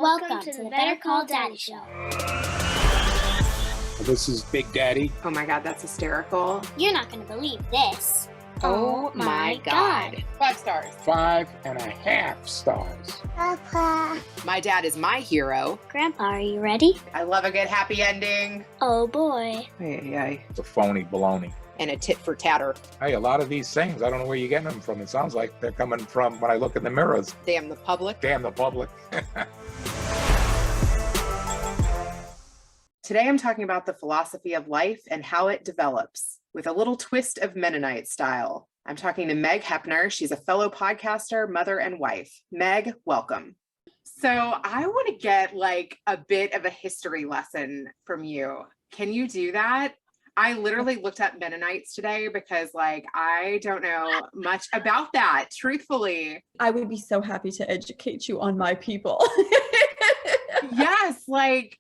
Welcome to the Better Call Daddy Show. This is Big Daddy. Oh my God, that's hysterical. You're not going to believe this. Oh my God. 5 stars. 5.5 stars. Papa. My dad is my hero. Grandpa, are you ready? I love a good happy ending. Oh boy. Hey. It's a phony baloney. And a tit for tatter. Hey, a lot of these things, I don't know where you're getting them from. It sounds like they're coming from when I look in the mirrors. Damn the public. Damn the public. Today I'm talking about the philosophy of life and how it develops with a little twist of Mennonite style. I'm talking to Meg Heppner. She's a fellow podcaster, mother, and wife. Meg, welcome. So I want to get like a bit of a history lesson from you. Can you do that? I literally looked up Mennonites today because I don't know much about that, truthfully. I would be so happy to educate you on my people. Yes,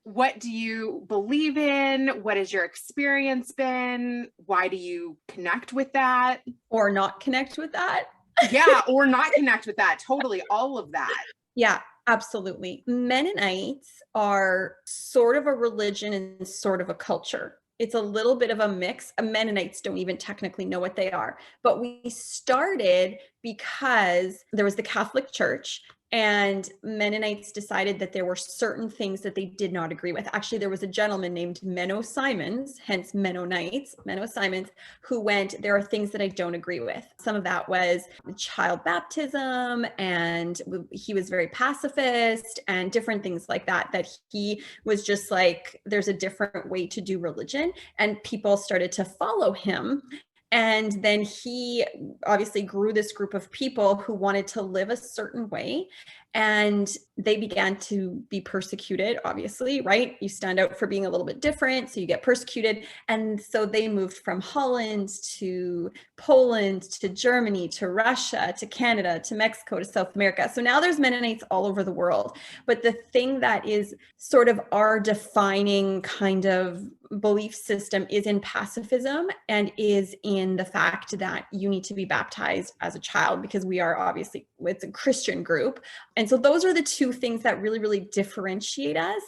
what do you believe in? What has your experience been? Why do you connect with that? Or not connect with that? Yeah, or not connect with that. Totally, all of that. Yeah, absolutely. Mennonites are sort of a religion and sort of a culture. It's a little bit of a mix. Mennonites don't even technically know what they are. But we started because there was the Catholic Church, and Mennonites decided that there were certain things that they did not agree with. Actually, there was a gentleman named Menno Simons, hence Mennonites, Menno Simons, who went, there are things that I don't agree with. Some of that was child baptism, and he was very pacifist and different things like that, that he was just like, there's a different way to do religion, and people started to follow him. And then he obviously grew this group of people who wanted to live a certain way, and they began to be persecuted, obviously, right? You stand out for being a little bit different, so you get persecuted. And so they moved from Holland to Poland to Germany to Russia to Canada to Mexico to South America. So now there's Mennonites all over the world. But the thing that is sort of our defining kind of belief system is in pacifism, and is in the fact that you need to be baptized as a child, because we are obviously, it's a Christian group. And so those are the two things that really, really differentiate us.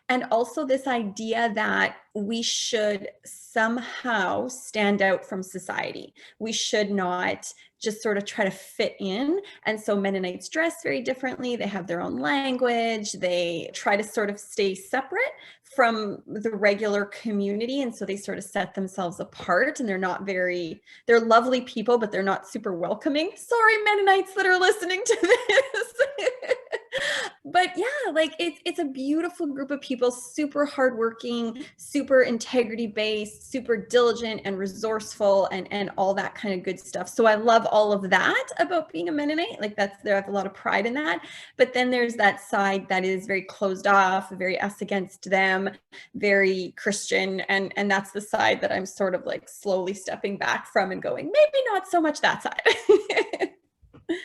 And also this idea that we should somehow stand out from society. We should not just sort of try to fit in. And so Mennonites dress very differently. They have their own language. They try to sort of stay separate from the regular community. And so they sort of set themselves apart, and they're lovely people, but they're not super welcoming. Sorry, Mennonites that are listening to this. But yeah, it's a beautiful group of people, super hardworking, super integrity based, super diligent and resourceful, and all that kind of good stuff. So I love all of that about being a Mennonite. There I have a lot of pride in that. But then there's that side that is very closed off, very us against them, very Christian, and that's the side that I'm sort of slowly stepping back from and going, maybe not so much that side.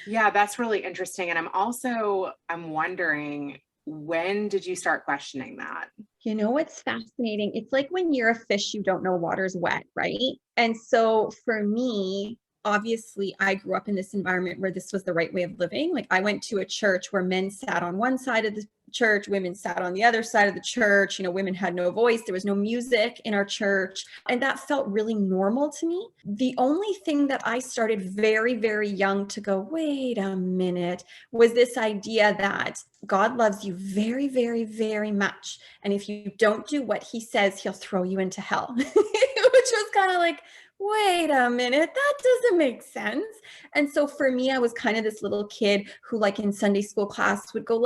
Yeah, that's really interesting. And I'm wondering, when did you start questioning that? You know what's fascinating? It's like when you're a fish, you don't know water's wet, right? And so for me, obviously, I grew up in this environment where this was the right way of living. I went to a church where men sat on one side of the church, women sat on the other side of the church. Women had no voice. There was no music in our church. And that felt really normal to me. The only thing that I started very, very young to go, wait a minute, was this idea that God loves you very, very, very much. And if you don't do what he says, he'll throw you into hell, which was kind of wait a minute, that doesn't make sense. And so for me, I was kind of this little kid who in Sunday school class would go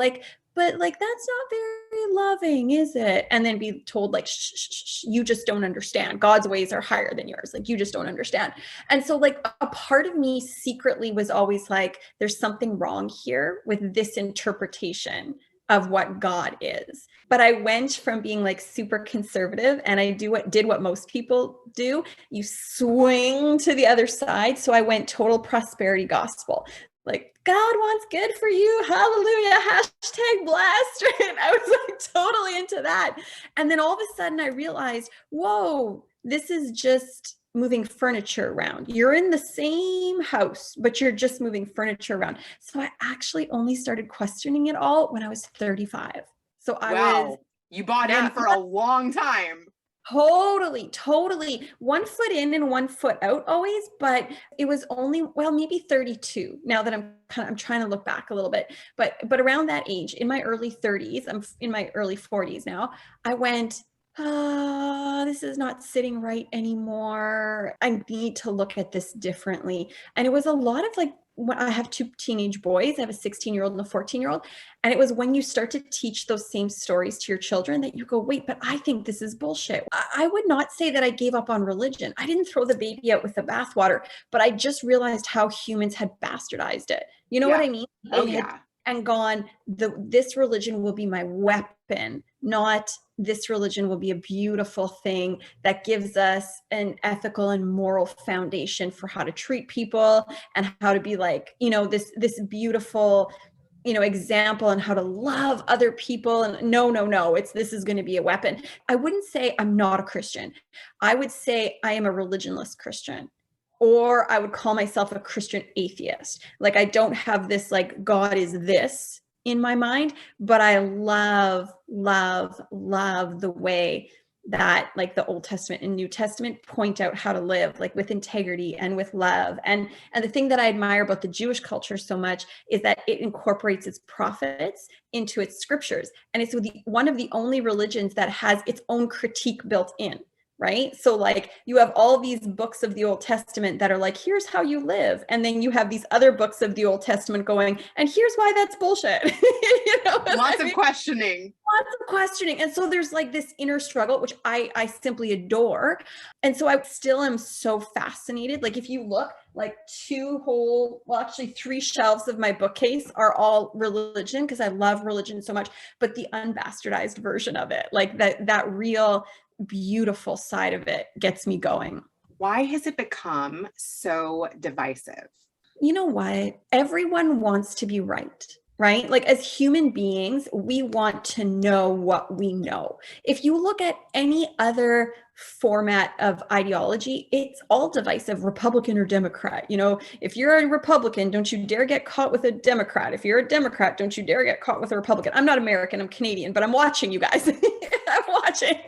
but that's not very loving, is it? And then be told shh, shh, shh, you just don't understand. God's ways are higher than yours. You just don't understand. And so a part of me secretly was always there's something wrong here with this interpretation of what God is. But I went from being super conservative, and I did what most people do. You swing to the other side. So I went total prosperity gospel. God wants good for you. Hallelujah. Hashtag blessed. Right? I was totally into that. And then all of a sudden I realized, whoa, this is just moving furniture around. You're in the same house, but you're just moving furniture around. So I actually only started questioning it all when I was 35. So I was, you bought yeah, in for a long time. totally 1 foot in and 1 foot out always, but it was only, well, maybe 32 now that I'm trying to look back a little bit, but around that age, in my early 30s, I'm in my early 40s now, I went, this is not sitting right anymore. I need to look at this differently. And it was a lot of like, when I have two teenage boys, I have a 16-year-old and a 14-year-old. And it was when you start to teach those same stories to your children that you go, wait, but I think this is bullshit. I would not say that I gave up on religion. I didn't throw the baby out with the bathwater, but I just realized how humans had bastardized it. You know what I mean? They had and gone, this religion will be my weapon, not this religion will be a beautiful thing that gives us an ethical and moral foundation for how to treat people and how to be like, this beautiful, example on how to love other people. And no, this is going to be a weapon. I wouldn't say I'm not a Christian. I would say I am a religionless Christian. Or I would call myself a Christian atheist. Like I don't have this like God is this in my mind, but I love the way that like the Old Testament and New Testament point out how to live like with integrity and with love. And the thing that I admire about the Jewish culture so much is that it incorporates its prophets into its scriptures. And it's one of the only religions that has its own critique built in. Right? So like you have all these books of the Old Testament that are like, here's how you live. And then you have these other books of the Old Testament going, and here's why that's bullshit. Lots of questioning. Lots of questioning. And so there's like this inner struggle, which I simply adore. And so I still am so fascinated. Like if you look, like 3 shelves of my bookcase are all religion because I love religion so much, but the unbastardized version of it, like that real beautiful side of it gets me going. Why has it become so divisive? You know what? Everyone wants to be right. Like as human beings, we want to know what we know. If you look at any other format of ideology, it's all divisive, Republican or Democrat. If you're a Republican, don't you dare get caught with a Democrat. If you're a Democrat, don't you dare get caught with a Republican. I'm not American, I'm Canadian, but I'm watching you guys. I'm watching.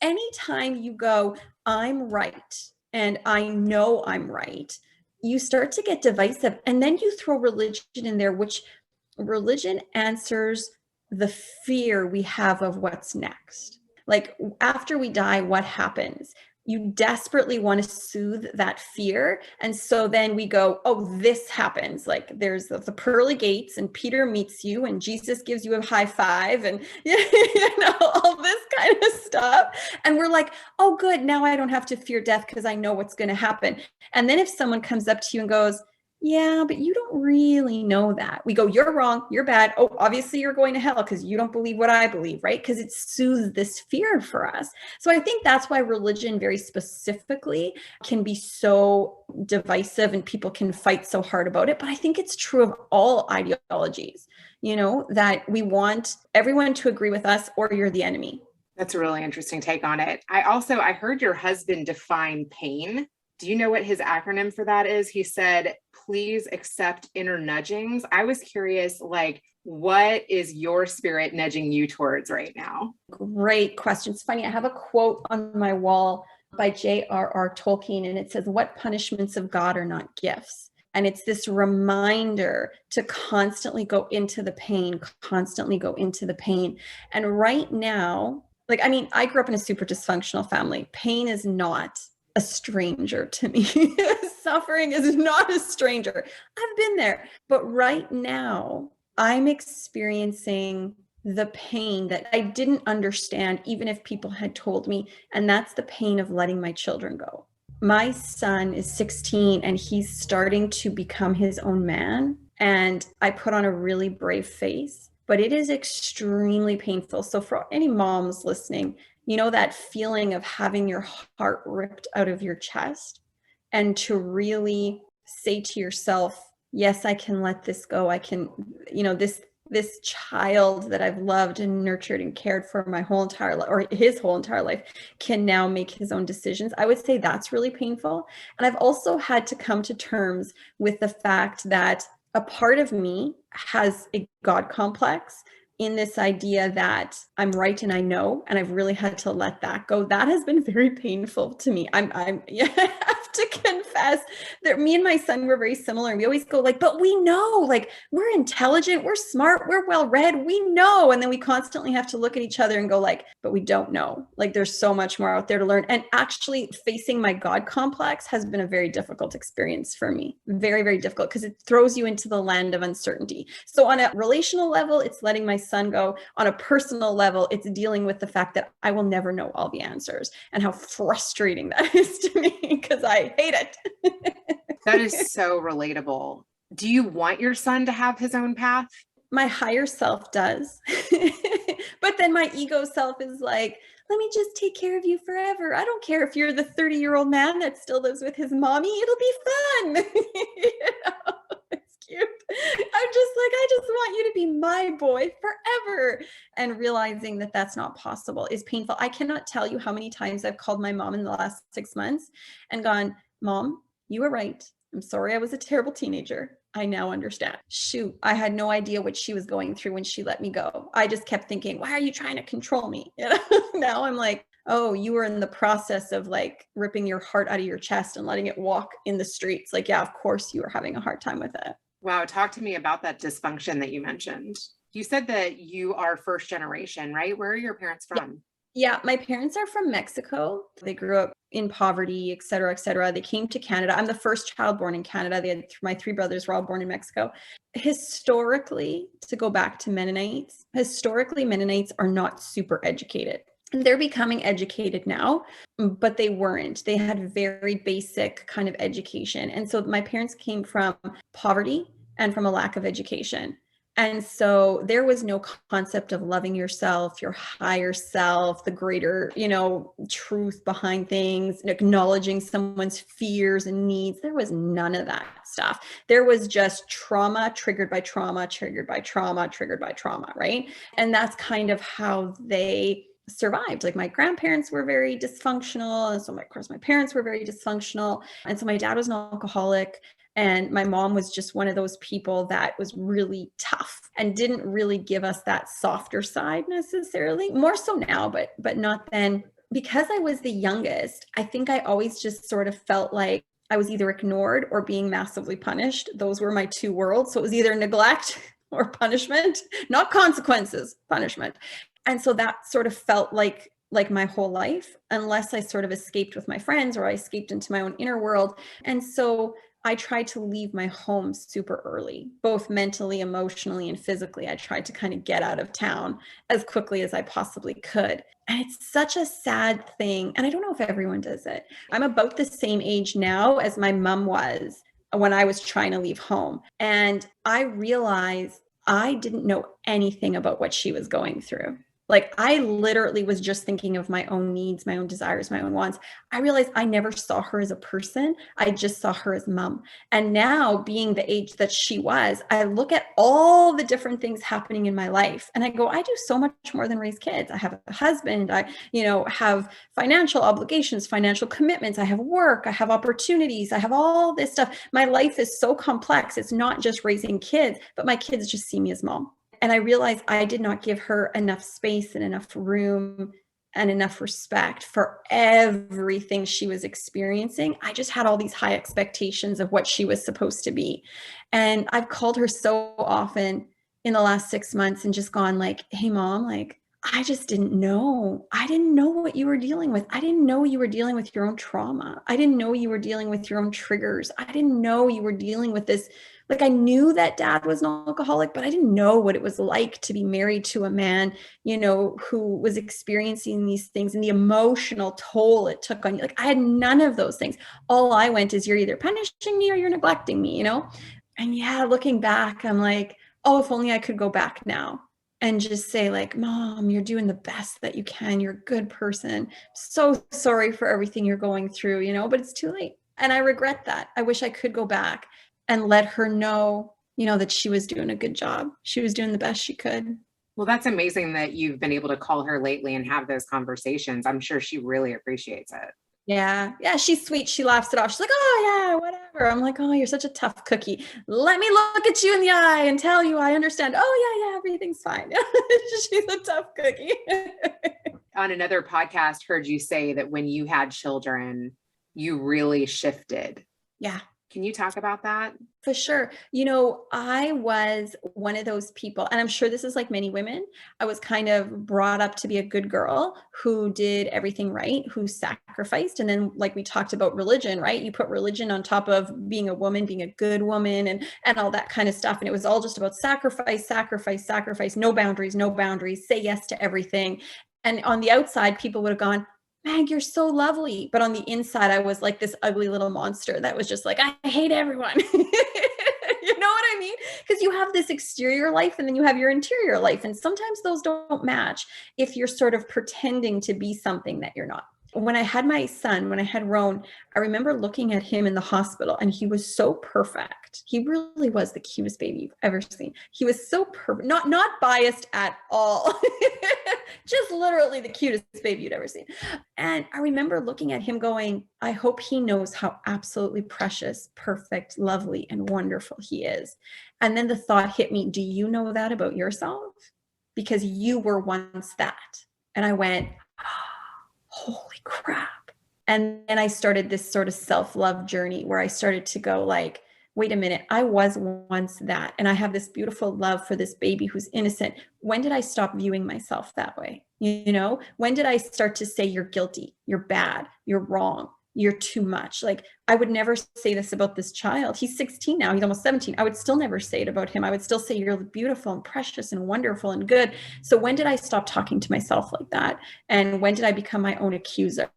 Anytime you go, I'm right, and I know I'm right, you start to get divisive. And then you throw religion in there, which religion answers the fear we have of what's next. Like after we die, what happens? You desperately want to soothe that fear. And so then we go, oh, this happens. Like there's the pearly gates and Peter meets you and Jesus gives you a high five and, all this kind of stuff. And we're like, oh, good. Now I don't have to fear death because I know what's going to happen. And then if someone comes up to you and goes, yeah, but you don't really know that. We go, you're wrong. You're bad. Oh, obviously you're going to hell because you don't believe what I believe, right? Because it soothes this fear for us. So I think that's why religion very specifically can be so divisive and people can fight so hard about it. But I think it's true of all ideologies, that we want everyone to agree with us or you're the enemy. That's a really interesting take on it. I heard your husband define pain. Do you know what his acronym for that is? He said, please accept inner nudgings. I was curious, like, what is your spirit nudging you towards right now? Great question. It's funny. I have a quote on my wall by J.R.R. Tolkien, and it says, what punishments of God are not gifts? And it's this reminder to constantly go into the pain, And right now, I grew up in a super dysfunctional family. Pain is not a stranger to me. Suffering is not a stranger. I've been there. But right now, I'm experiencing the pain that I didn't understand, even if people had told me. And that's the pain of letting my children go. My son is 16 and he's starting to become his own man. And I put on a really brave face, but it is extremely painful. So for any moms listening, that feeling of having your heart ripped out of your chest and to really say to yourself, yes, I can let this go. I can, this child that I've loved and nurtured and cared for my whole entire life, or his whole entire life, can now make his own decisions. I would say that's really painful. And I've also had to come to terms with the fact that a part of me has a God complex, in this idea that I'm right and I know, and I've really had to let that go. That has been very painful to me. Yeah, I have to confess that me and my son were very similar. And we always go like, but we know, like, we're intelligent, we're smart, we're well-read, we know. And then we constantly have to look at each other and go like, but we don't know. Like, there's so much more out there to learn. And actually facing my God complex has been a very difficult experience for me. Very, very difficult, because it throws you into the land of uncertainty. So on a relational level, it's letting my son go. On a personal level, it's dealing with the fact that I will never know all the answers, and how frustrating that is to me, because I hate it. That is so relatable. Do you want your son to have his own path? My higher self does. But then my ego self is like, let me just take care of you forever. I don't care if you're the 30-year-old man that still lives with his mommy. It'll be fun. You know? It's cute. I'm just like, I just want you to be my boy forever. And realizing that that's not possible is painful. I cannot tell you how many times I've called my mom in the last 6 months and gone, Mom, you were right. I'm sorry I was a terrible teenager. I now understand. Shoot, I had no idea what she was going through when she let me go. I just kept thinking, why are you trying to control me? You know? Now I'm like, oh, you were in the process of like ripping your heart out of your chest and letting it walk in the streets. Like, yeah, of course you were having a hard time with it. Wow. Talk to me about that dysfunction that you mentioned. You said that you are first generation, right? Where are your parents from? Yeah, my parents are from Mexico. They grew up in poverty, et cetera, et cetera. They came to Canada. I'm the first child born in Canada. My three brothers were all born in Mexico. Historically, to go back to Mennonites, Mennonites are not super educated. They're becoming educated now, but they weren't. They had very basic kind of education. And so my parents came from poverty and from a lack of education. And so there was no concept of loving yourself, your higher self, the greater, truth behind things, acknowledging someone's fears and needs. There was none of that stuff. There was just trauma triggered by trauma, triggered by trauma, triggered by trauma, right? And that's kind of how they survived. Like, my grandparents were very dysfunctional. And so, of course, my parents were very dysfunctional. And so my dad was an alcoholic. And my mom was just one of those people that was really tough and didn't really give us that softer side necessarily. More so now, but not then. Because I was the youngest, I think I always just sort of felt like I was either ignored or being massively punished. Those were my two worlds. So it was either neglect or punishment, not consequences, punishment. And so that sort of felt like my whole life, unless I sort of escaped with my friends or I escaped into my own inner world. And so I tried to leave my home super early, both mentally, emotionally, and physically. I tried to kind of get out of town as quickly as I possibly could. And it's such a sad thing. And I don't know if everyone does it. I'm about the same age now as my mom was when I was trying to leave home. And I realized I didn't know anything about what she was going through. Like, I literally was just thinking of my own needs, my own desires, my own wants. I realized I never saw her as a person. I just saw her as mom. And now, being the age that she was, I look at all the different things happening in my life and I go, I do so much more than raise kids. I have a husband. I, have financial obligations, financial commitments. I have work. I have opportunities. I have all this stuff. My life is so complex. It's not just raising kids, but my kids just see me as mom. And I realized I did not give her enough space and enough room and enough respect for everything she was experiencing. I just had all these high expectations of what she was supposed to be. And I've called her so often in the last 6 months and just gone like, hey, Mom, like, I just didn't know. I didn't know what you were dealing with. I didn't know you were dealing with your own trauma. I didn't know you were dealing with your own triggers. I didn't know you were dealing with this. Like, I knew that Dad was an alcoholic, but I didn't know what it was like to be married to a man, who was experiencing these things and the emotional toll it took on you. Like, I had none of those things. All I went is, you're either punishing me or you're neglecting me, And yeah, looking back, I'm like, oh, if only I could go back now and just say like, Mom, you're doing the best that you can. You're a good person. So sorry for everything you're going through, but it's too late. And I regret that. I wish I could go back and let her know you know, that she was doing a good job. She was doing the best she could. Well, that's amazing that you've been able to call her lately and have those conversations. I'm sure she really appreciates it. Yeah. Yeah. She's sweet. She laughs it off. She's like, oh yeah, whatever. I'm like, oh, you're such a tough cookie. Let me look at you in the eye and tell you I understand. Oh yeah, everything's fine. She's a tough cookie. On another podcast, heard you say that when you had children, you really shifted. Yeah. Can you talk about that? For sure. You know, I was one of those people, and I'm sure this is like many women. I was kind of brought up to be a good girl who did everything right, who sacrificed. And then, like we talked about religion, right? You put religion on top of being a woman, being a good woman, and all that kind of stuff. And it was all just about sacrifice, sacrifice, sacrifice, no boundaries, say yes to everything. And on the outside, people would have gone, Meg, you're so lovely. But on the inside, I was like this ugly little monster that was just like, I hate everyone. You know what I mean? Because you have this exterior life and then you have your interior life. And sometimes those don't match if you're sort of pretending to be something that you're not. When I had my son, when I had Roan, I remember looking at him in the hospital and he was so perfect. He really was the cutest baby you've ever seen. He was so perfect, not biased at all. Just literally the cutest baby you'd ever seen. And I remember looking at him going, I hope he knows how absolutely precious, perfect, lovely, and wonderful he is. And then the thought hit me, do you know that about yourself? Because you were once that. And I went, holy crap. And then I started this sort of self-love journey where I started to go like, wait a minute, I was once that. And I have this beautiful love for this baby who's innocent. When did I stop viewing myself that way? You know, when did I start to say you're guilty, you're bad, you're wrong, you're too much? Like, I would never say this about this child. He's 16 now, he's almost 17. I would still never say it about him. I would still say you're beautiful and precious and wonderful and good. So when did I stop talking to myself like that? And when did I become my own accuser,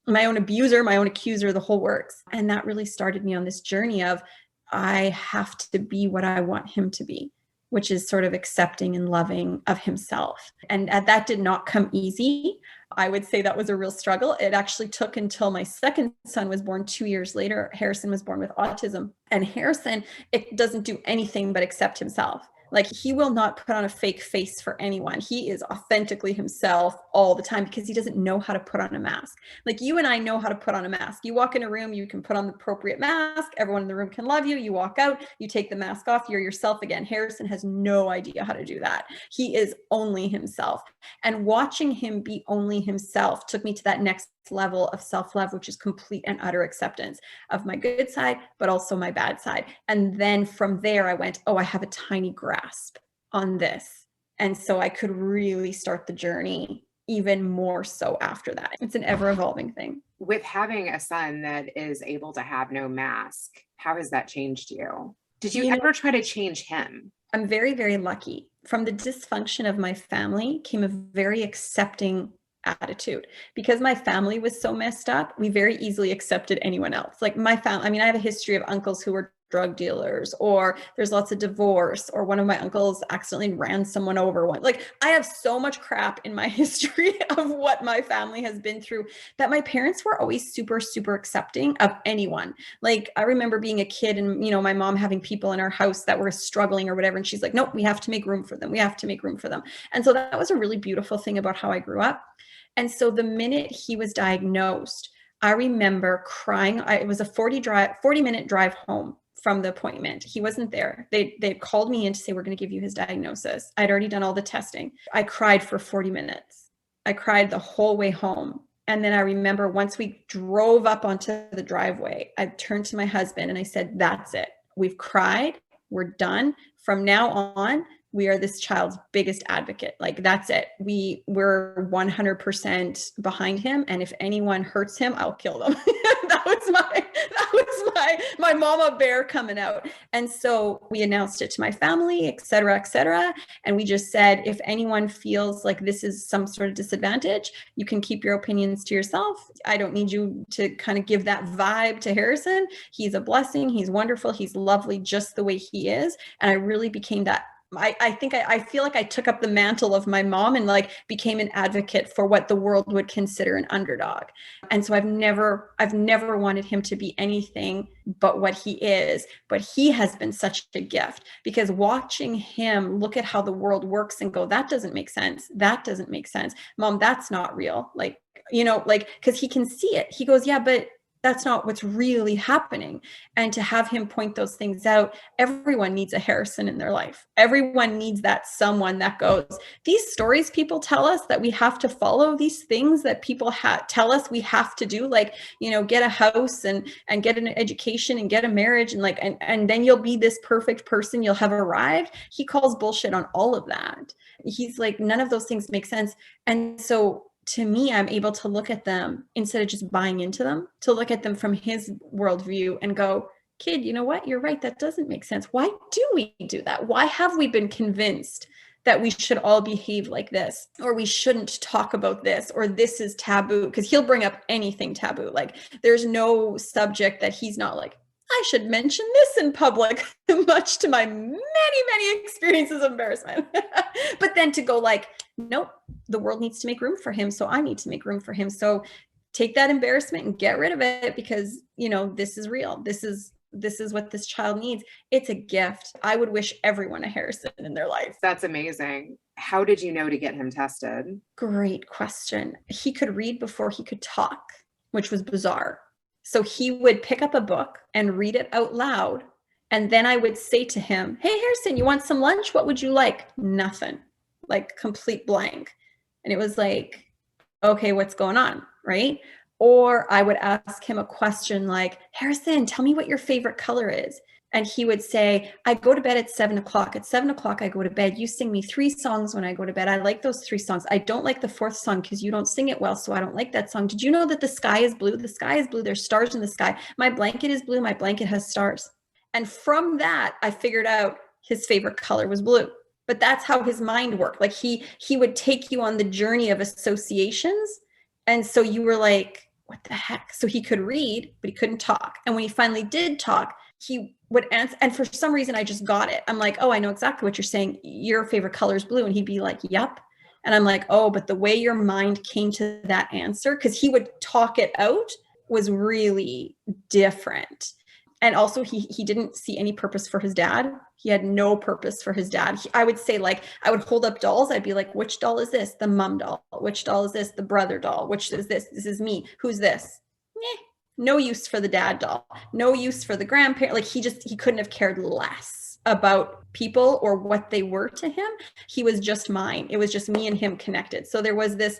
my own abuser, my own accuser, the whole works? And that really started me on this journey of, I have to be what I want him to be, which is sort of accepting and loving of himself. And that did not come easy. I would say that was a real struggle. It actually took until my second son was born 2 years later. Harrison was born with autism. And Harrison, it doesn't do anything but accept himself. Like, he will not put on a fake face for anyone. He is authentically himself all the time because he doesn't know how to put on a mask. Like, you and I know how to put on a mask. You walk in a room, you can put on the appropriate mask. Everyone in the room can love you. You walk out, you take the mask off, you're yourself again. Harrison has no idea how to do that. He is only himself. And watching him be only himself took me to that next level of self-love, which is complete and utter acceptance of my good side, but also my bad side. And then from there, I went, oh, I have a tiny grasp on this. And so I could really start the journey even more so after that. It's an ever-evolving thing. With having a son that is able to have no mask, how has that changed you? Did you ever try to change him? I'm very, very lucky. From the dysfunction of my family came a very accepting attitude. Because my family was so messed up, we very easily accepted anyone else. Like my family, I mean, I have a history of uncles who were drug dealers, or there's lots of divorce, or one of my uncles accidentally ran someone over. Like, I have so much crap in my history of what my family has been through that my parents were always super, super accepting of anyone. Like, I remember being a kid and, you know, my mom having people in our house that were struggling or whatever. And she's like, nope, we have to make room for them. We have to make room for them. And so that was a really beautiful thing about how I grew up. And so the minute he was diagnosed, I remember crying. It was a 40-minute drive home from the appointment. He wasn't there. They called me in to say, we're going to give you his diagnosis. I'd already done all the testing. I cried for 40 minutes. I cried the whole way home. And then I remember once we drove up onto the driveway, I turned to my husband and I said, that's it. We've cried. We're done. From now on, we are this child's biggest advocate. Like, that's it. We're 100% behind him. And if anyone hurts him, I'll kill them. that was my mama bear coming out. And so we announced it to my family, et cetera, et cetera. And we just said, if anyone feels like this is some sort of disadvantage, you can keep your opinions to yourself. I don't need you to kind of give that vibe to Harrison. He's a blessing. He's wonderful. He's lovely just the way he is. And I really became that I feel like I took up the mantle of my mom and like became an advocate for what the world would consider an underdog. And so I've never wanted him to be anything but what he is. But he has been such a gift, because watching him look at how the world works and go, that doesn't make sense. That doesn't make sense. Mom, that's not real. Like, you know, like, because he can see it. He goes, yeah, but that's not what's really happening. And to have him point those things out, everyone needs a Harrison in their life. Everyone needs that someone that goes, these stories people tell us that we have to follow, these things that people tell us we have to do, like, you know, get a house and get an education and get a marriage and like, and then you'll be this perfect person, you'll have arrived. He calls bullshit on all of that. He's like, none of those things make sense. And so to me, I'm able to look at them instead of just buying into them, to look at them from his worldview and go, kid, you know what? You're right. That doesn't make sense. Why do we do that? Why have we been convinced that we should all behave like this, or we shouldn't talk about this, or this is taboo? Because he'll bring up anything taboo. Like there's no subject that he's not like, I should mention this in public, much to my many, many experiences of embarrassment. But then to go like, nope, the world needs to make room for him. So I need to make room for him. So take that embarrassment and get rid of it, because, you know, this is real. This is what this child needs. It's a gift. I would wish everyone a Harrison in their life. That's amazing. How did you know to get him tested? Great question. He could read before he could talk, which was bizarre. So he would pick up a book and read it out loud. And then I would say to him, hey, Harrison, you want some lunch? What would you like? Nothing. Like complete blank. And it was like, okay, what's going on? Right? Or I would ask him a question like, Harrison, tell me what your favorite color is. And he would say, I go to bed at 7:00. At 7:00, I go to bed. You sing me 3 songs when I go to bed. I like those 3 songs. I don't like the 4th song because you don't sing it well, so I don't like that song. Did you know that the sky is blue? The sky is blue. There's stars in the sky. My blanket is blue. My blanket has stars. And from that, I figured out his favorite color was blue. But that's how his mind worked. Like he would take you on the journey of associations. And so you were like, what the heck? So he could read, but he couldn't talk. And when he finally did talk, he would answer. And for some reason, I just got it. I'm like, oh, I know exactly what you're saying. Your favorite color is blue. And he'd be like, yep. And I'm like, oh, but the way your mind came to that answer, because he would talk it out, was really different. And also he didn't see any purpose for his dad. He had no purpose for his dad. I would say, like, I would hold up dolls. I'd be like, which doll is this? The mom doll. Which doll is this? The brother doll. Which is this? This is me. Who's this? No use for the dad doll. No use for the grandparent. Like he couldn't have cared less about people or what they were to him. He was just mine. It was just me and him connected. So there was this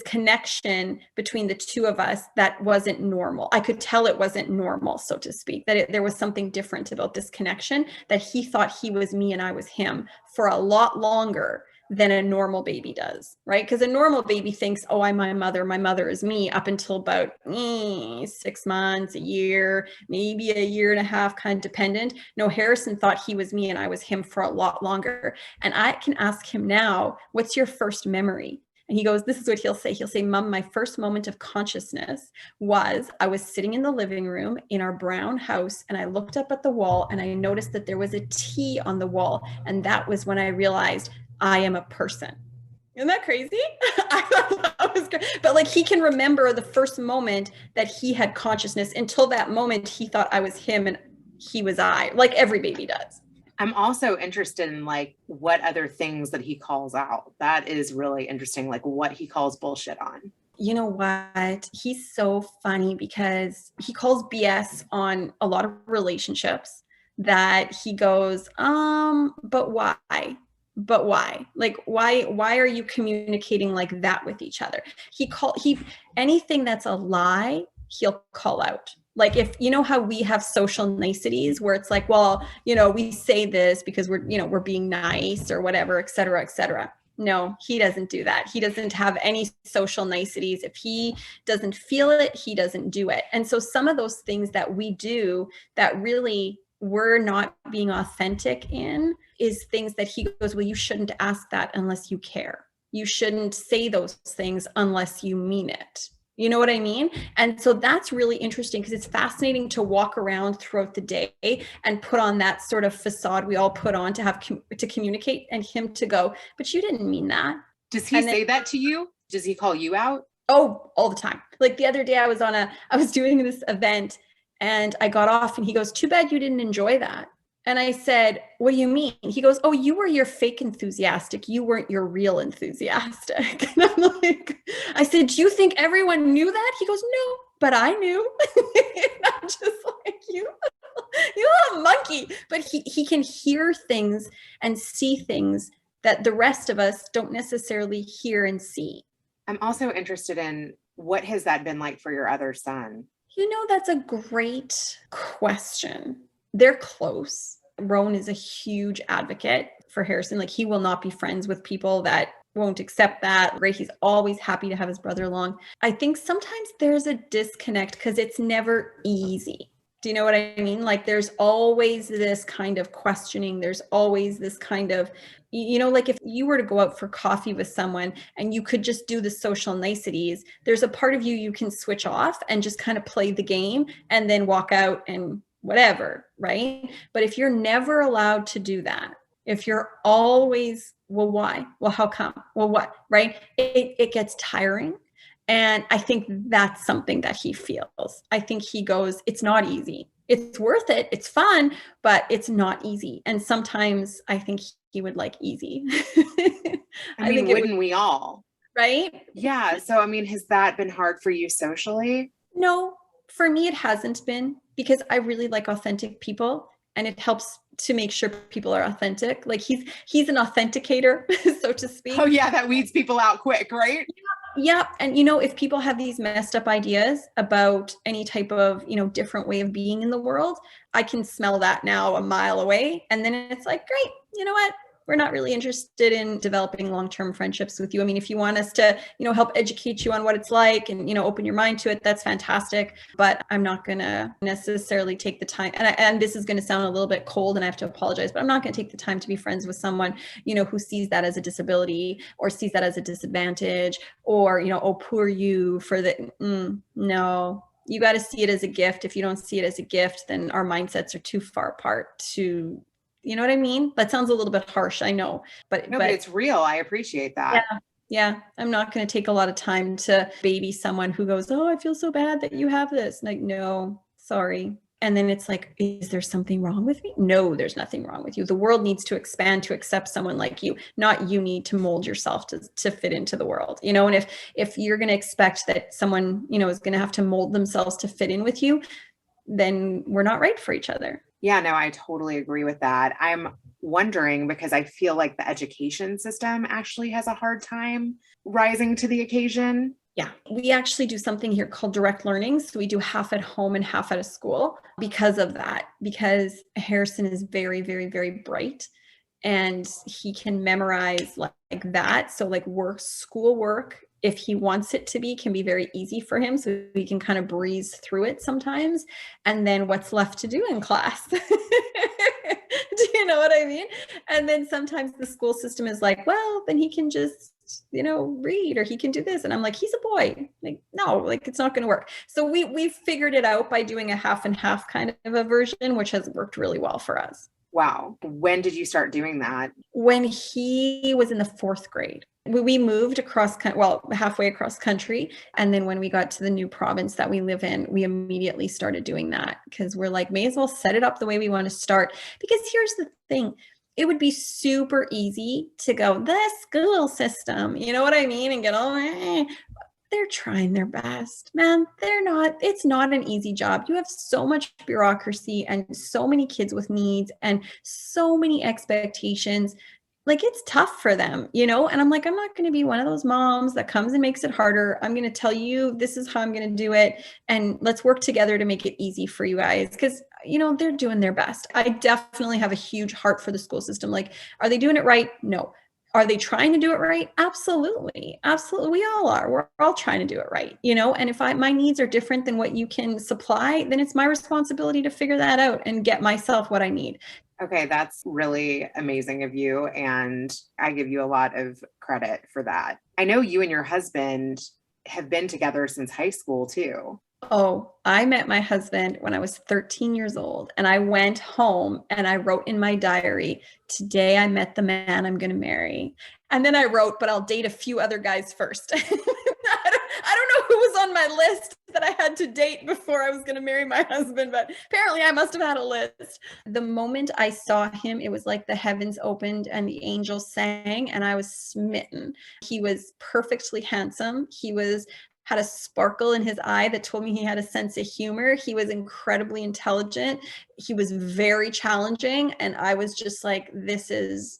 connection between the two of us that wasn't normal. I could tell it wasn't normal, so to speak, that there was something different about this connection, that he thought he was me and I was him for a lot longer than a normal baby does, right? Because a normal baby thinks, oh, I'm my mother is me, up until about 6 months, a year, maybe a year and a half, kind of dependent. No, Harrison thought he was me and I was him for a lot longer. And I can ask him now, what's your first memory? And he goes, this is what he'll say. He'll say, Mom, my first moment of consciousness was I was sitting in the living room in our brown house, and I looked up at the wall and I noticed that there was a T on the wall. And that was when I realized I am a person. Isn't that crazy? I thought that was great. But like, he can remember the first moment that he had consciousness. Until that moment, he thought I was him and he was I, like every baby does. I'm also interested in like what other things that he calls out. That is really interesting, like what he calls bullshit on. You know what? He's so funny because he calls BS on a lot of relationships, that he goes, but why? But why? Like, why are you communicating like that with each other? Anything that's a lie, he'll call out. Like, if you know how we have social niceties where it's like, well, you know, we say this because we're being nice or whatever, et cetera, et cetera. No, he doesn't do that. He doesn't have any social niceties. If he doesn't feel it, he doesn't do it. And so some of those things that we do that really we're not being authentic in is things that he goes, well, you shouldn't ask that unless you care. You shouldn't say those things unless you mean it. You know what I mean? And so that's really interesting because it's fascinating to walk around throughout the day and put on that sort of facade we all put on to have to communicate, and him to go, but you didn't mean that. Does he say that to you? Does he call you out? Oh, all the time. Like the other day I was doing this event and I got off and he goes, too bad you didn't enjoy that. And I said, what do you mean? He goes, oh, you were your fake enthusiastic. You weren't your real enthusiastic. And I'm like, I said, do you think everyone knew that? He goes, no, but I knew. And I'm just like, you little monkey. But he can hear things and see things that the rest of us don't necessarily hear and see. I'm also interested in, what has that been like for your other son? You know, that's a great question. They're close. Rowan is a huge advocate for Harrison. Like, he will not be friends with people that won't accept that. Right? He's always happy to have his brother along. I think sometimes there's a disconnect because it's never easy. Do you know what I mean? Like, there's always this kind of questioning. There's always this kind of, you know, like if you were to go out for coffee with someone and you could just do the social niceties, there's a part of you can switch off and just kind of play the game and then walk out and whatever, right? But if you're never allowed to do that, if you're always, well, why? Well, how come? Well, what? Right? It gets tiring. And I think that's something that he feels. I think he goes, it's not easy. It's worth it. It's fun, but it's not easy. And sometimes I think he would like easy. I mean, wouldn't we all? Right? Yeah. So, I mean, has that been hard for you socially? No, for me, it hasn't been, because I really like authentic people, and it helps to make sure people are authentic. Like he's an authenticator, so to speak. Oh yeah. That weeds people out quick, right? Yeah. And, you know, if people have these messed up ideas about any type of, you know, different way of being in the world, I can smell that now a mile away. And then it's like, great, you know what? We're not really interested in developing long-term friendships with you. I mean, if you want us to, you know, help educate you on what it's like and, you know, open your mind to it, that's fantastic. But I'm not going to necessarily take the time. And this is going to sound a little bit cold, and I have to apologize, but I'm not going to take the time to be friends with someone, you know, who sees that as a disability or sees that as a disadvantage, or, you know, oh, poor you for the, no. You got to see it as a gift. If you don't see it as a gift, then our mindsets are too far apart to, you know what I mean? That sounds a little bit harsh, I know, but it's real. I appreciate that. Yeah. I'm not going to take a lot of time to baby someone who goes, oh, I feel so bad that you have this. Like, no, sorry. And then it's like, is there something wrong with me? No, there's nothing wrong with you. The world needs to expand to accept someone like you, not you need to mold yourself to fit into the world, you know? And if you're going to expect that someone, you know, is going to have to mold themselves to fit in with you, then we're not right for each other. Yeah, no, I totally agree with that. I'm wondering, because I feel like the education system actually has a hard time rising to the occasion. Yeah, we actually do something here called direct learning. So we do half at home and half at a school because of that, because Harrison is very, very, very bright and he can memorize like that. So like schoolwork, if he wants it to be, can be very easy for him. So he can kind of breeze through it sometimes. And then what's left to do in class? Do you know what I mean? And then sometimes the school system is like, well, then he can just, you know, read, or he can do this. And I'm like, he's a boy. Like, no, like it's not going to work. So we've figured it out by doing a half and half kind of a version, which has worked really well for us. Wow. When did you start doing that? When he was in the 4th grade. We moved halfway across country. And then when we got to the new province that we live in, we immediately started doing that, because we're like, may as well set it up the way we want to start. Because here's the thing. It would be super easy to go, the school system, you know what I mean? And get all, they're trying their best, man. It's not an easy job. You have so much bureaucracy and so many kids with needs and so many expectations. Like, it's tough for them, you know? And I'm like, I'm not going to be one of those moms that comes and makes it harder. I'm going to tell you, this is how I'm going to do it. And let's work together to make it easy for you guys. Because, you know, they're doing their best. I definitely have a huge heart for the school system. Like, are they doing it right? No. Are they trying to do it right? Absolutely. Absolutely. We all are. We're all trying to do it right, you know? And if my needs are different than what you can supply, then it's my responsibility to figure that out and get myself what I need. Okay, that's really amazing of you. And I give you a lot of credit for that. I know you and your husband have been together since high school too. Oh, I met my husband when I was 13 years old, and I went home and I wrote in my diary, today I met the man I'm going to marry. And then I wrote, but I'll date a few other guys first. I don't know who was on my list that I had to date before I was going to marry my husband, but apparently I must have had a list. The moment I saw him, it was like the heavens opened and the angels sang, and I was smitten. He was perfectly handsome. He had a sparkle in his eye that told me he had a sense of humor. He was incredibly intelligent. He was very challenging. And I was just like, this is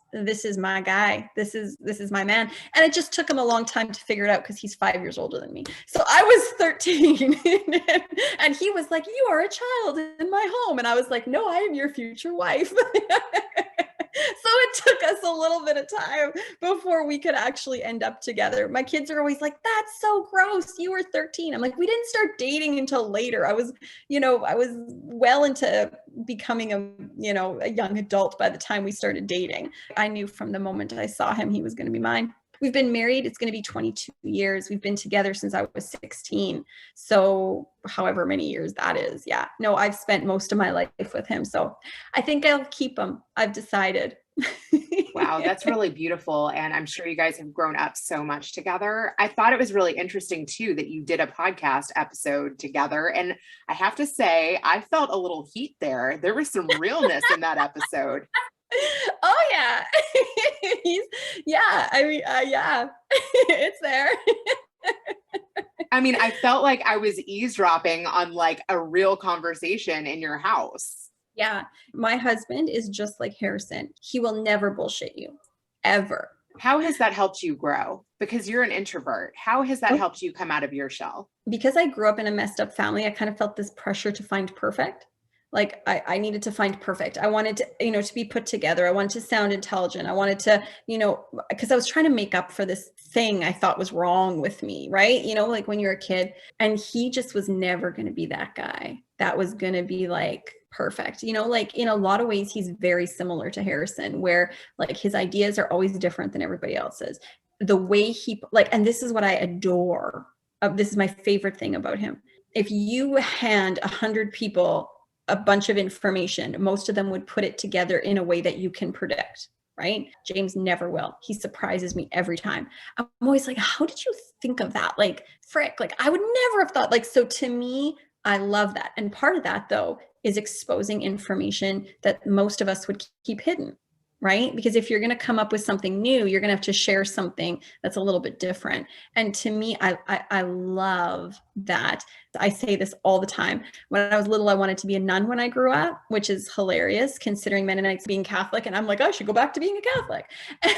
my guy. This is my man. And it just took him a long time to figure it out because he's 5 years older than me. So I was 13 and he was like, you are a child in my home. And I was like, no, I am your future wife. So it took us a little bit of time before we could actually end up together. My kids are always like, that's so gross. You were 13. I'm like, we didn't start dating until later. I was well into becoming a young adult by the time we started dating. I knew from the moment I saw him, he was going to be mine. We've been married. It's going to be 22 years. We've been together since I was 16. So however many years that is. Yeah. No, I've spent most of my life with him. So I think I'll keep him. I've decided. Wow, that's really beautiful. And I'm sure you guys have grown up so much together. I thought it was really interesting too, that you did a podcast episode together. And I have to say, I felt a little heat there. There was some realness in that episode. Oh yeah. Yeah, it's there. I mean, I felt like I was eavesdropping on like a real conversation in your house. Yeah. My husband is just like Harrison. He will never bullshit you, ever. How has that helped you grow? Because you're an introvert. How has that helped you come out of your shell? Because I grew up in a messed up family, I kind of felt this pressure to find perfect. Like I needed to find perfect. I wanted to, to be put together. I wanted to sound intelligent. I wanted to, because I was trying to make up for this thing I thought was wrong with me, right? Like when you're a kid. And he just was never going to be that guy that was going to be like perfect. Like in a lot of ways, he's very similar to Harrison, where like his ideas are always different than everybody else's. The way he and this is what I adore. This is my favorite thing about him. If you hand 100 people a bunch of information, most of them would put it together in a way that you can predict, right? James never will. He surprises me every time. I'm always like, how did you think of that? Like, frick, like I would never have thought. Like, so to me, I love that. And part of that though is exposing information that most of us would keep hidden, right? Because if you're going to come up with something new, you're going to have to share something that's a little bit different. And to me, I love that. I say this all the time. When I was little, I wanted to be a nun when I grew up, which is hilarious considering Mennonites being Catholic. And I'm like, I should go back to being a Catholic. And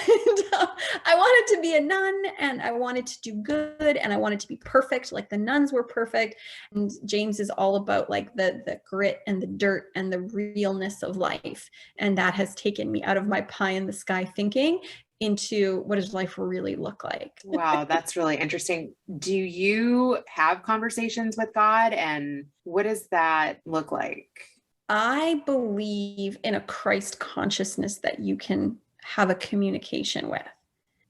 I wanted to be a nun and I wanted to do good and I wanted to be perfect. Like the nuns were perfect. And James is all about like the grit and the dirt and the realness of life. And that has taken me out of my pie in the sky thinking into what does life really look like. Wow, that's really interesting. Do you have conversations with God and what does that look like? I believe in a Christ consciousness that you can have a communication with.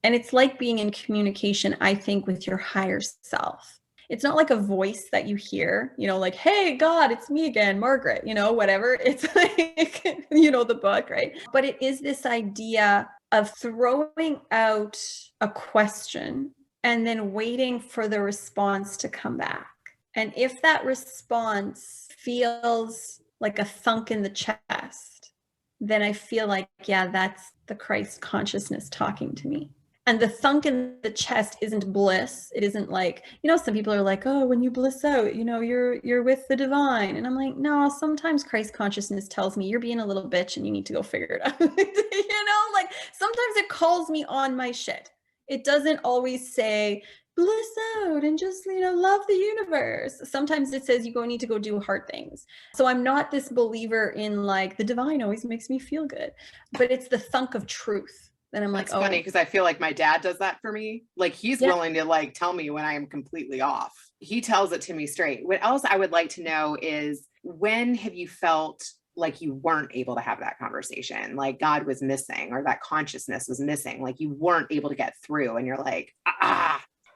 And it's like being in communication, I think, with your higher self. It's not like a voice that you hear, like, hey, God, it's me again, Margaret, whatever. It's like, the book, right? But it is this idea of throwing out a question and then waiting for the response to come back. And if that response feels like a thunk in the chest, then I feel like, yeah, that's the Christ consciousness talking to me. And the thunk in the chest isn't bliss. It isn't like, some people are like, oh, when you bliss out, you're with the divine. And I'm like, no, sometimes Christ consciousness tells me you're being a little bitch and you need to go figure it out. Like sometimes it calls me on my shit. It doesn't always say bliss out and just, love the universe. Sometimes it says you need to go do hard things. So I'm not this believer in like the divine always makes me feel good, but it's the thunk of truth. Then I'm That's like, funny because I feel like my dad does that for me. Like he's willing to like tell me when I am completely off. He tells it to me straight. What else I would like to know is when have you felt like you weren't able to have that conversation? Like God was missing or that consciousness was missing, like you weren't able to get through and you're like,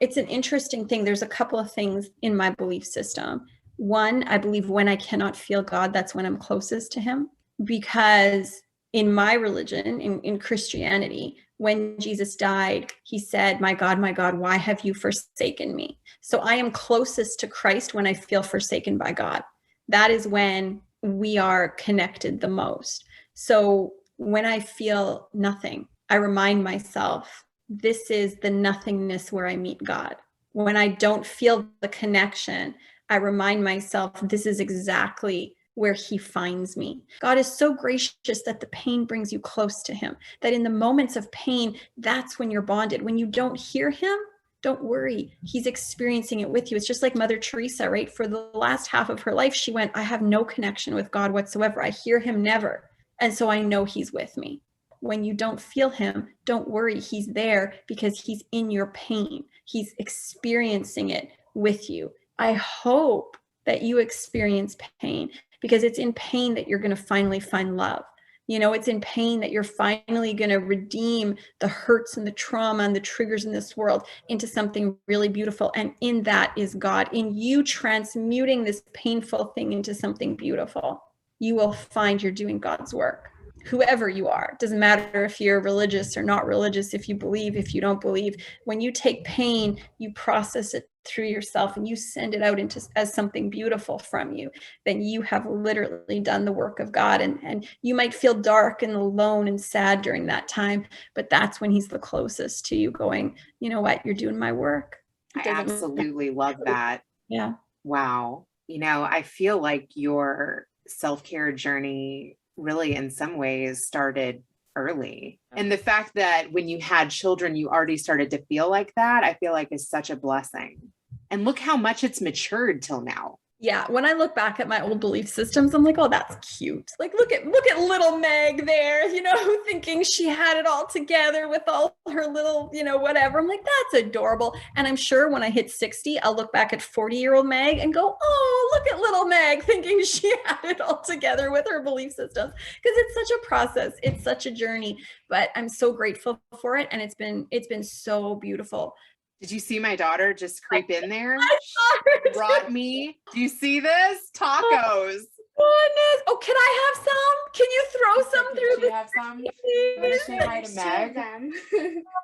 it's an interesting thing. There's a couple of things in my belief system. One, I believe when I cannot feel God, that's when I'm closest to him. Because in my religion, in Christianity, when Jesus died, he said, my God, why have you forsaken me? So I am closest to Christ when I feel forsaken by God. That is when we are connected the most. So when I feel nothing, I remind myself, this is the nothingness where I meet God. When I don't feel the connection, I remind myself, this is exactly where he finds me. God is so gracious that the pain brings you close to him, that in the moments of pain, that's when you're bonded. When you don't hear him, don't worry. He's experiencing it with you. It's just like Mother Teresa, right? For the last half of her life, she went, I have no connection with God whatsoever. I hear him never. And so I know he's with me. When you don't feel him, don't worry. He's there because he's in your pain. He's experiencing it with you. I hope that you experience pain, because it's in pain that you're going to finally find love. You know, it's in pain that you're finally going to redeem the hurts and the trauma and the triggers in this world into something really beautiful. And in that is God. In you transmuting this painful thing into something beautiful, you will find you're doing God's work. Whoever you are, it doesn't matter if you're religious or not religious, if you believe, if you don't believe. When you take pain, you process it through yourself and you send it out into as something beautiful from you, then you have literally done the work of God. And you might feel dark and alone and sad during that time, but that's when he's the closest to you, going, you know what, you're doing my work. I absolutely love that. Yeah. Wow. You know, I feel like your self-care journey really in some ways started early. And the fact that when you had children, you already started to feel like that, I feel like is such a blessing. And look how much it's matured till now. Yeah, when I look back at my old belief systems, I'm like, oh, that's cute. Like, look at little Meg there, you know, thinking she had it all together with all her little, you know, whatever. I'm like, that's adorable. And I'm sure when I hit 60, I'll look back at 40-year-old Meg and go, oh, look at little Meg thinking she had it all together with her belief systems. Because it's such a process. It's such a journey. But I'm so grateful for it. And it's been so beautiful. Did you see my daughter just creep in there? She brought me, do you see this? Tacos. Goodness. Oh, can I have some? Can you throw some through Did you have some? You want to say hi to Meg?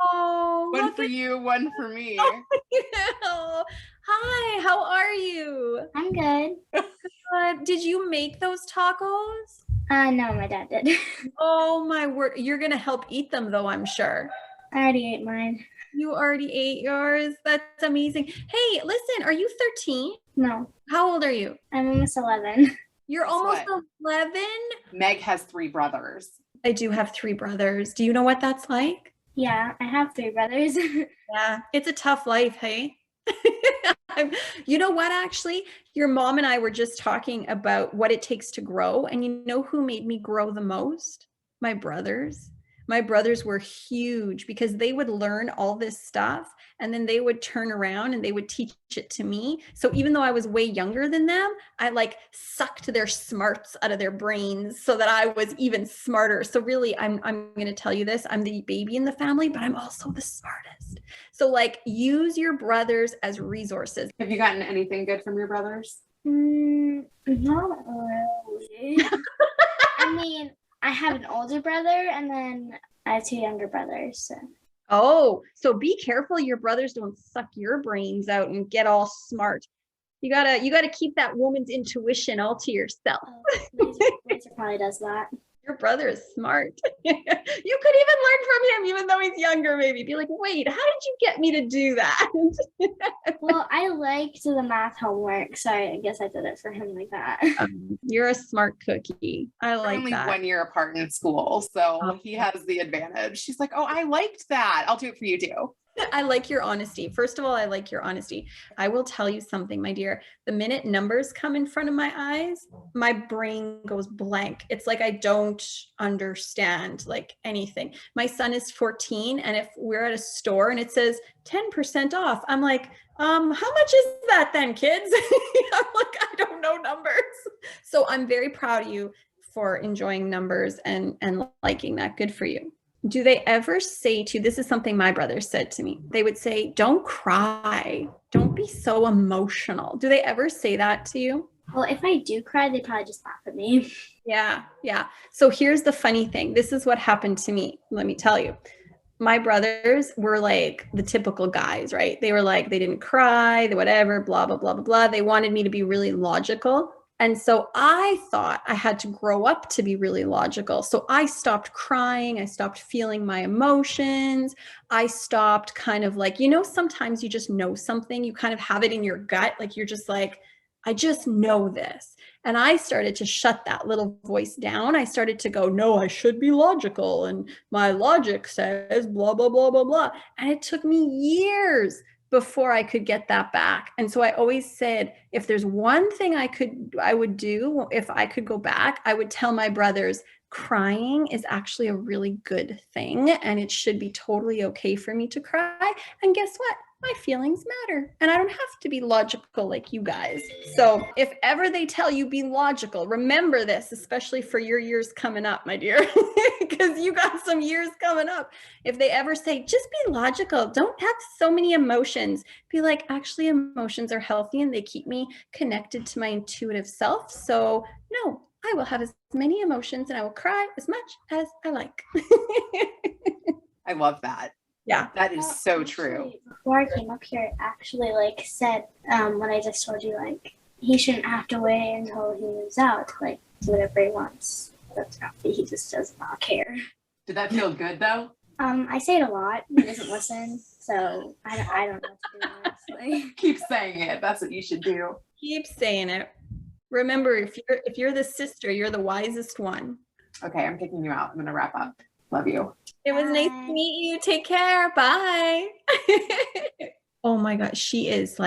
Oh, One for you, one for me. Oh, hi, how are you? I'm good. Good. Did you make those tacos? No, my dad did. Oh my word. You're going to help eat them though, I'm sure. I already ate mine. You already ate yours? That's amazing. Hey, listen, are you 13? No, How old are you? I'm almost 11. You're Guess almost what? 11? Meg has 3 brothers. I do have 3 brothers. Do you know what that's like? Yeah, I have 3 brothers. Yeah, it's a tough life, hey? You know what, actually? Your mom and I were just talking about what it takes to grow. And you know who made me grow the most? My brothers. My brothers were huge because they would learn all this stuff and then they would turn around and they would teach it to me. So even though I was way younger than them, I like sucked their smarts out of their brains so that I was even smarter. So really, I'm going to tell you this, I'm the baby in the family, but I'm also the smartest. So like, use your brothers as resources. Have you gotten anything good from your brothers? Not really. I mean, I have an older brother and then I have 2 younger brothers. So. Oh, so be careful your brothers don't suck your brains out and get all smart. You gotta keep that woman's intuition all to yourself. Oh, Razor probably does that. Your brother is smart. You could even learn from him, even though he's younger, maybe. Be like, wait, how did you get me to do that? Well, I liked the math homework, so I guess I did it for him like that. You're a smart cookie. I like only that. 1 year apart in school, so he has the advantage. She's like, oh, I liked that. I'll do it for you too. I like your honesty. First of all, I like your honesty. I will tell you something, my dear. The minute numbers come in front of my eyes, my brain goes blank. It's like I don't understand like anything. My son is 14, and if we're at a store and it says 10% off, I'm like, how much is that then, kids? I'm like, I don't know numbers. So I'm very proud of you for enjoying numbers and liking that. Good for you. do they ever say to you, this is something my brother said to me, they would say, don't cry, don't be so emotional. Do they ever say that to you? Well, if I do cry, they probably just laugh at me. Yeah. So here's the funny thing. This is what happened to me. Let me tell you. My brothers were like the typical guys, right? They were like, they didn't cry, whatever, blah, blah, blah, blah, blah. They wanted me to be really logical. And so I thought I had to grow up to be really logical. So I stopped crying. I stopped feeling my emotions. I stopped kind of like, sometimes you just know something, you kind of have it in your gut. Like you're just like, I just know this. And I started to shut that little voice down. I started to go, no, I should be logical. And my logic says blah, blah, blah, blah, blah. And it took me years before I could get that back. And so I always said, if there's one thing I would do, if I could go back, I would tell my brothers, crying is actually a really good thing. And it should be totally okay for me to cry. And guess what? My feelings matter. And I don't have to be logical like you guys. So if ever they tell you be logical, remember this, especially for your years coming up, my dear, because you got some years coming up. If they ever say, just be logical, don't have so many emotions, be like, actually, emotions are healthy and they keep me connected to my intuitive self. So no, I will have as many emotions and I will cry as much as I like. I love that. Yeah. That is so true. Before I came up here, it actually said when I just told you he shouldn't have to wait until he moves out to do whatever he wants. That's probably he just does not care. Did that feel good though? I say it a lot. He doesn't listen, so I don't know what to do honestly. Keep saying it. That's what you should do. Keep saying it. Remember, if you're the sister, you're the wisest one. Okay, I'm kicking you out. I'm gonna wrap up. Love you. It was nice to meet you. Take care. Bye. Oh my God. She is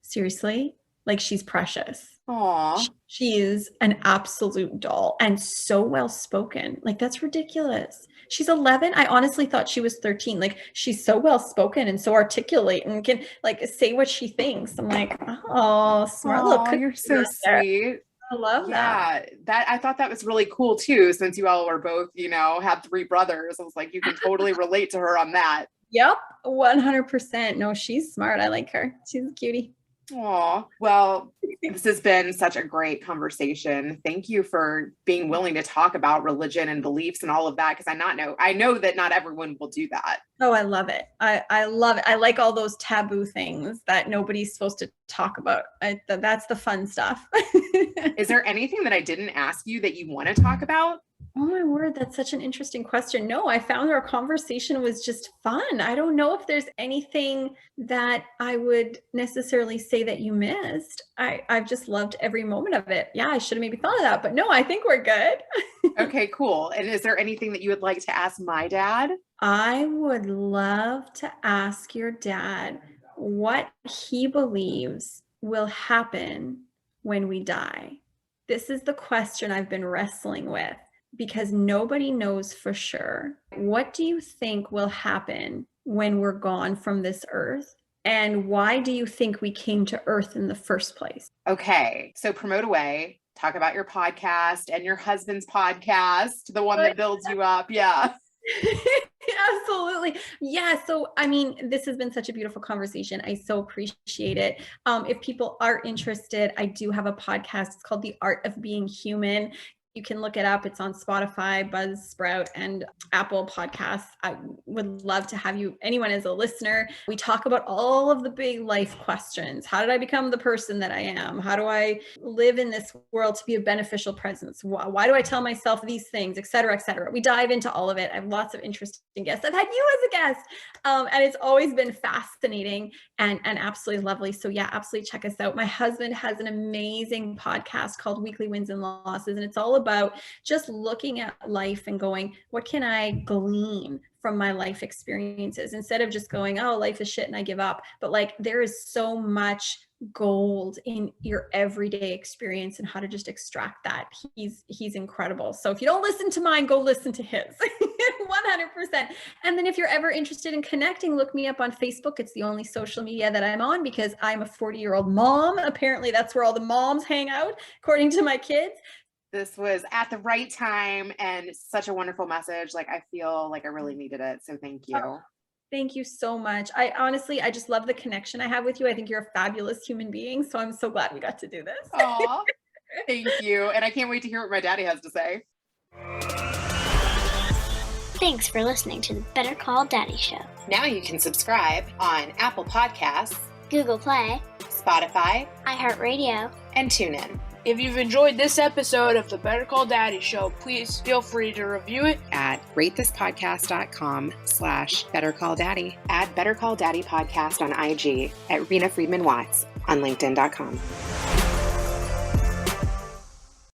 seriously, she's precious. Aw. She is an absolute doll and so well spoken. That's ridiculous. She's 11. I honestly thought she was 13. She's so well spoken and so articulate and can say what she thinks. I'm like, oh, smart little cookie. You're so sweet. I love that. Yeah, that I thought that was really cool too, since you all were both, had 3 brothers. I was like, you can totally relate to her on that. Yep, 100%. No, she's smart. I like her. She's a cutie. Aw, well, this has been such a great conversation. Thank you for being willing to talk about religion and beliefs and all of that, because I know that not everyone will do that. Oh, I love it. I love it. I like all those taboo things that nobody's supposed to talk about. That's the fun stuff. Is there anything that I didn't ask you that you want to talk about? Oh my word, that's such an interesting question. No, I found our conversation was just fun. I don't know if there's anything that I would necessarily say that you missed. I've just loved every moment of it. Yeah, I should have maybe thought of that, but no, I think we're good. Okay, cool. And is there anything that you would like to ask my dad? I would love to ask your dad what he believes will happen when we die. This is the question I've been wrestling with, because nobody knows for sure. What do you think will happen when we're gone from this earth? And why do you think we came to earth in the first place? Okay, so promote away. Talk about your podcast and your husband's podcast, the one that builds you up. Yeah. Absolutely. Yeah. So, this has been such a beautiful conversation. I so appreciate it. If people are interested, I do have a podcast. It's called The Art of Being Human. You can look it up. It's on Spotify, Buzzsprout, and Apple Podcasts. I would love to have anyone as a listener. We talk about all of the big life questions. How did I become the person that I am? How do I live in this world to be a beneficial presence? Why do I tell myself these things, et cetera, et cetera? We dive into all of it. I have lots of interesting guests. I've had you as a guest, and it's always been fascinating and absolutely lovely. So yeah, absolutely check us out. My husband has an amazing podcast called Weekly Wins and Losses, and it's all about just looking at life and going, what can I glean from my life experiences, instead of just going, oh, life is shit and I give up. But there is so much gold in your everyday experience and how to just extract that. He's incredible. So if you don't listen to mine, go listen to his. 100%. And then if you're ever interested in connecting, look me up on Facebook. It's the only social media that I'm on because I'm a 40-year-old mom. Apparently that's where all the moms hang out, according to my kids. This was at the right time and such a wonderful message. Like, I feel like I really needed it. So thank you. Oh, thank you so much. I just love the connection I have with you. I think you're a fabulous human being. So I'm so glad we got to do this. Aw, thank you. And I can't wait to hear what my daddy has to say. Thanks for listening to the Better Call Daddy Show. Now you can subscribe on Apple Podcasts, Google Play, Spotify, iHeartRadio, and TuneIn. If you've enjoyed this episode of the Better Call Daddy Show, please feel free to review it at ratethispodcast.com/bettercalldaddy. Add Better Call Daddy Podcast on IG, at Rena Friedman Watts on LinkedIn.com.